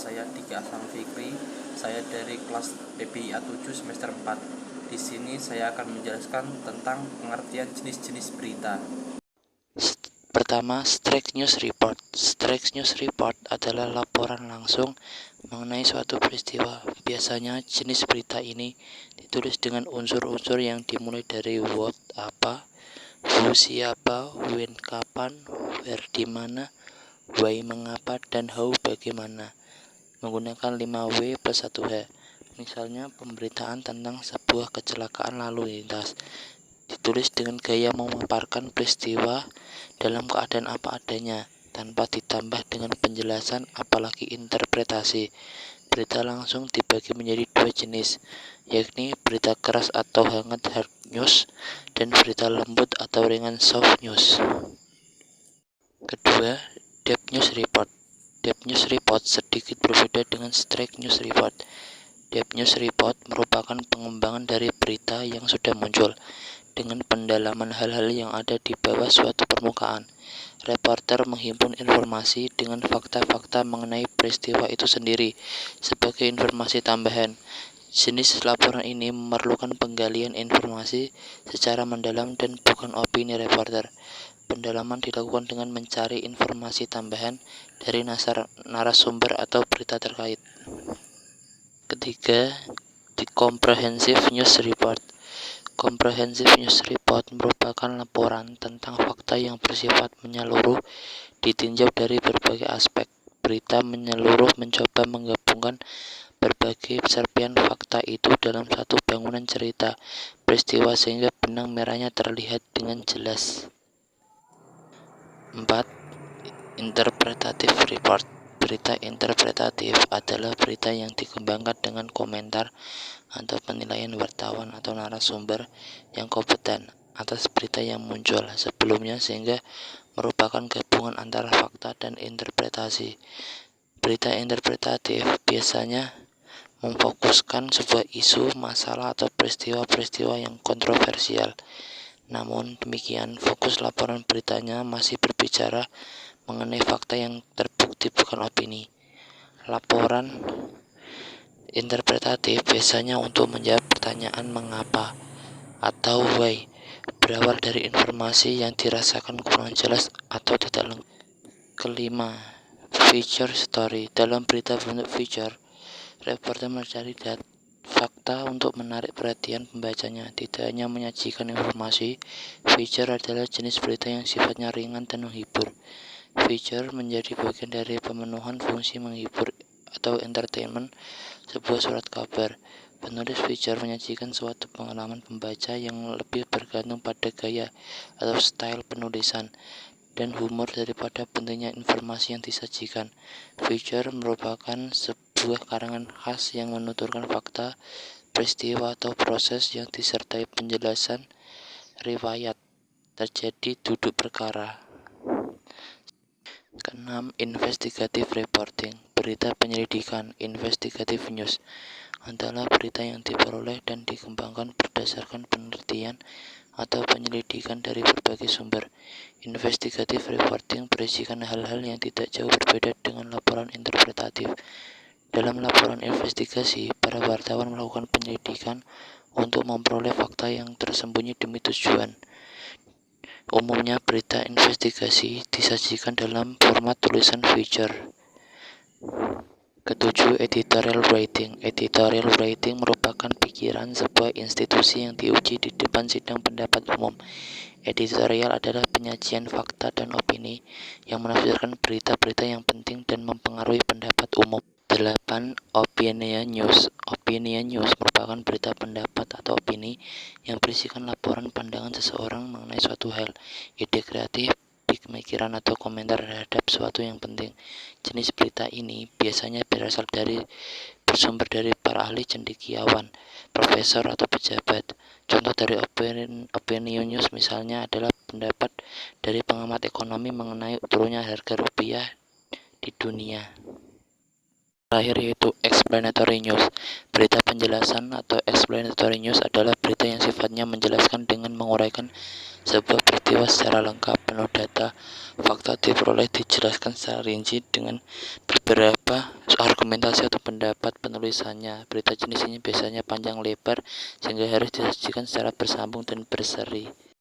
saya Diki Afam Fikri. Saya dari kelas PBIA 7 semester 4. Di sini saya akan menjelaskan tentang pengertian jenis-jenis berita. Pertama, Strike News Report. Strike News Report adalah laporan langsung mengenai suatu peristiwa. Biasanya jenis berita ini ditulis dengan unsur-unsur yang dimulai dari what apa, who siapa, when kapan, where di mana, why mengapa, dan how bagaimana, menggunakan 5W plus 1H. Misalnya pemberitaan tentang sebuah kecelakaan lalu lintas, ditulis dengan gaya memaparkan peristiwa dalam keadaan apa adanya, tanpa ditambah dengan penjelasan apalagi interpretasi. Berita langsung dibagi menjadi dua jenis, yakni berita keras atau hangat hard news, dan berita lembut atau ringan soft news. Kedua, Depth News Report. Depth News Report sedikit berbeda dengan Strike News Report. Depth News Report merupakan pengembangan dari berita yang sudah muncul, dengan pendalaman hal-hal yang ada di bawah suatu permukaan. Reporter menghimpun informasi dengan fakta-fakta mengenai peristiwa itu sendiri sebagai informasi tambahan. Jenis laporan ini memerlukan penggalian informasi secara mendalam dan bukan opini reporter. Pendalaman dilakukan dengan mencari informasi tambahan dari narasumber atau berita terkait. Ketiga, di Comprehensive News Report. Comprehensive News Report merupakan laporan tentang fakta yang bersifat menyeluruh, ditinjau dari berbagai aspek. Berita menyeluruh mencoba menggabungkan berbagai serpihan fakta itu dalam satu bangunan cerita peristiwa sehingga benang merahnya terlihat dengan jelas. 4. Interpretative Report. Berita interpretatif adalah berita yang dikembangkan dengan komentar atau penilaian wartawan atau narasumber yang kompeten atas berita yang muncul sebelumnya sehingga merupakan gabungan antara fakta dan interpretasi. Berita interpretatif biasanya memfokuskan sebuah isu, masalah, atau peristiwa-peristiwa yang kontroversial. Namun demikian, fokus laporan beritanya masih berbicara mengenai fakta yang terbukti, bukan opini. Laporan interpretatif biasanya untuk menjawab pertanyaan mengapa atau why, berawal dari informasi yang dirasakan kurang jelas atau tidak lengkap. Kelima, feature story. Dalam berita bentuk feature, reporter mencari fakta untuk menarik perhatian pembacanya, tidak hanya menyajikan informasi. Feature adalah jenis berita yang sifatnya ringan dan menghibur. Feature menjadi bagian dari pemenuhan fungsi menghibur atau entertainment sebuah surat kabar. Penulis feature menyajikan suatu pengalaman pembaca yang lebih bergantung pada gaya atau style penulisan dan humor daripada pentingnya informasi yang disajikan. Feature merupakan sebuah karangan khas yang menuturkan fakta, peristiwa, atau proses yang disertai penjelasan riwayat terjadi duduk perkara. Keenam, investigative reporting. Berita penyelidikan. Investigative news adalah berita yang diperoleh dan dikembangkan berdasarkan penelitian atau penyelidikan dari berbagai sumber. Investigative reporting berisikan hal-hal yang tidak jauh berbeda dengan laporan interpretatif. Dalam laporan investigasi, para wartawan melakukan penyelidikan untuk memperoleh fakta yang tersembunyi demi tujuan. Umumnya berita investigasi disajikan dalam format tulisan feature. Ketujuh, editorial writing. Editorial writing merupakan pikiran sebuah institusi yang diuji di depan sidang pendapat umum. Editorial adalah penyajian fakta dan opini yang menafsirkan berita-berita yang penting dan mempengaruhi pendapat umum. 8. Opinion news. Opinion news merupakan berita pendapat atau opini yang berisikan laporan pandangan seseorang mengenai suatu hal, ide kreatif, pemikiran atau komentar terhadap sesuatu yang penting. Jenis berita ini biasanya bersumber dari para ahli cendekiawan, profesor atau pejabat. Contoh dari opinion news misalnya adalah pendapat dari pengamat ekonomi mengenai turunnya harga rupiah di dunia. Terakhir yaitu explanatory news. Berita penjelasan atau explanatory news adalah berita yang sifatnya menjelaskan dengan menguraikan sebuah peristiwa secara lengkap, penuh data, fakta diperoleh dijelaskan secara rinci dengan beberapa argumentasi atau pendapat penulisannya. Berita jenis ini biasanya panjang lebar sehingga harus disajikan secara bersambung dan berseri.